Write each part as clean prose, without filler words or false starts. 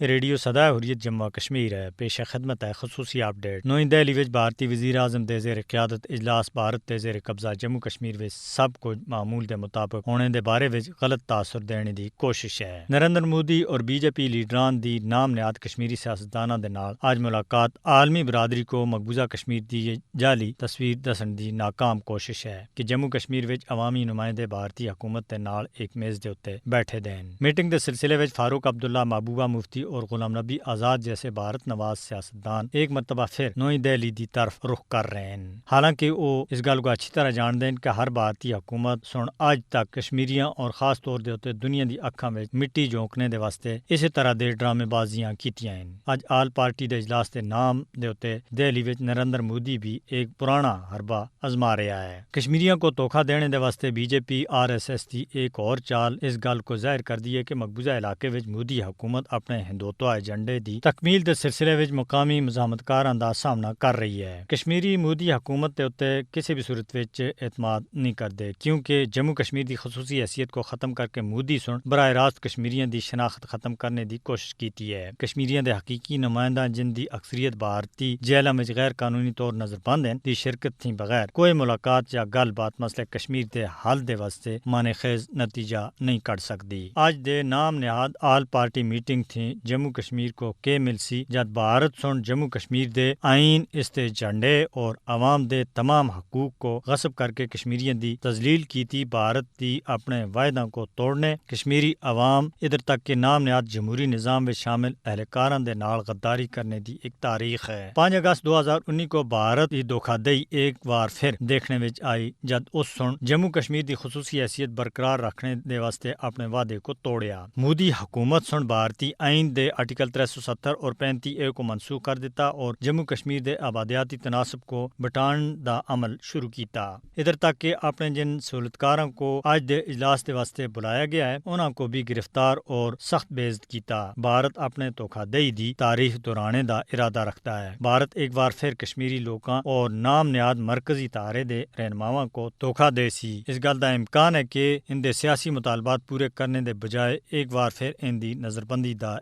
Radio صدا حریت جموں کشمیر ہے پیش خدمت ہے خصوصی اپڈیٹ نوئی دہلی وچ بھارتی وزیر اعظم دے زیر قیادت اجلاس بھارت دے زیر قبضہ جموں کشمیر وچ سب کچھ معمول دے مطابق ہونے دے بارے وچ غلط تاثر دینے دی کوشش ہے۔ نریندر مودی اور بی جے پی لیڈران دی نام نہاد کشمیری سیاستداناں دے نال اج ملاقات عالمی برادری کو مقبوضہ کشمیر دی جعلی تصویر دسن دی ناکام کوشش ہے کہ جموں کشمیر وچ عوامی نمائندے بھارتی حکومت دے نال ایک میز دے اوتے بیٹھے دین۔ میٹنگ دے سلسلے وچ فاروق عبداللہ، محبوبہ مفتی اور غلام نبی آزاد جیسے بھارت نواز سیاستدان ایک مرتبہ پھر نئی دہلی دی طرف رخ کر رہے ہیں، حالانکہ وہ اس گل کو اچھی طرح جان دیں کہ ہر بھارتی حکومت سن اج تک کشمیریاں اور خاص طور دے اوتے دنیا دی اکھاں وچ مٹی جھونکنے دے واسطے اسی طرح دے ڈرامے بازیاں کیتیاں ہیں۔ اج آل پارٹی دے اجلاس دے نام دے اوتے دہلی وچ نریندر مودی بھی ایک پرانا حربہ آزما رہا ہے۔ کشمیریوں کو دھوکہ دینے دے واسطے بی جے پی RSS دی ایک اور چال اس گل کو ظاہر کر دی ہے کہ مقبوضہ علاقے وچ مودی حکومت اپنے ہندوتوا ایجنڈے دی تکمیل دے سلسلے وچ مقامی مزاحمت کاراں دا سامنا کر رہی ہے۔ کشمیری مودی حکومت دے اوتے کسی بھی صورت وچ اعتماد نہیں کردے، کیونکہ جموں کشمیر دی خصوصی حیثیت کو ختم کر کے مودی سن براہ راست کشمیریاں دی شناخت ختم کرنے دی کوشش کیتی ہے۔ کشمیریاں دے حقیقی نمائندہ جن دی اکثریت بھارتی جیلاں وچ غیر قانونی طور نظر بند ہیں دی شرکت تھی بغیر کوئی ملاقات یا گل بات مسئلہ کشمیر دے حل دے واسطے معنی خیز نتیجہ نہیں کٹ سکتی۔ آج دے نام نہاد آل پارٹی میٹنگ تھی جموں کشمیر کو کے مل سی جد بھارت سن جموں کشمیر دے آئین اس تے جھنڈے اور عوام دے تمام حقوق کو غصب کر کے کشمیریوں دی تذلیل کیتی۔ بھارت دی اپنے وعدوں کو توڑنے کشمیری عوام ادھر تک کہ نام نہاد جمہوری نظام میں شامل اہلکاراں دے نال غداری کرنے دی ایک تاریخ ہے۔ 5 اگست 2019 کو بھارت دی دھوکہ دہی ایک بار پھر دیکھنے وچ آئی جد اس سن جموں کشمیر دی خصوصی حیثیت برقرار رکھنے دے واسطے اپنے وعدے کو توڑیا۔ مودی حکومت سن بھارتی آئین دے آرٹیکل 370 اور 35A کو منسوخ کر دیتا اور جموں کشمیر دے آبادیاتی تناسب کو بٹان دا عمل شروع کیتا۔ ادھر تک کہ اپنے جن سہولتکاراں کو آج دے اجلاس دے واسطے بلایا گیا ہے انہاں کو بھی گرفتار اور سخت بے عزت کیتا۔ بھارت اپنے دھوکہ دہی دی تاریخ دہرانے دا ارادہ رکھتا ہے۔ بھارت ایک بار پھر کشمیری لوکاں اور نام نہاد مرکزی تارے دے رہنماواں کو دھوکہ دے سی۔ اس گل دا امکان ہے کہ ان دے سیاسی مطالبات پورے کرنے دے بجائے ایک بار پھر ان دی نظر بندی دا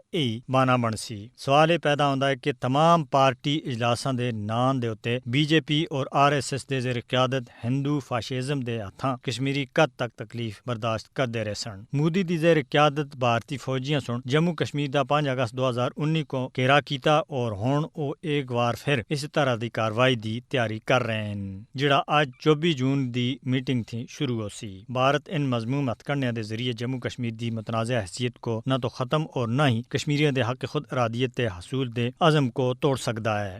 بانا بن سی۔ سوال یہ پیدا ہوندا ہے کہ تمام پارٹی اجلاساں دے نام دے اوتے بی جے پی اور RSS دے زیر قیادت ہندو فاشزم دے ہتھاں کشمیری کد تک تکلیف برداشت کردے رہ سن۔ مودی دی زیر قیادت بھارتی فوجیاں سن جموں کشمیر دا 5 اگست 2019 کو گھیرا کیتا اور ہن او ایک بار پھر اس طرح دی کاروائی دی تیاری کر رہے ہیں جڑا آج 24 جون دی میٹنگ تھی شروع ہو سی۔ بھارت ان مضموم ہتھ کنڈیاں دے ذریعے جموں کشمیر دی متنازع حیثیت کو نہ تو ختم اور نہ ہی کشمیریوں دے حق خود ارادیت تے حصول دے عزم کو توڑ سکدا ہے۔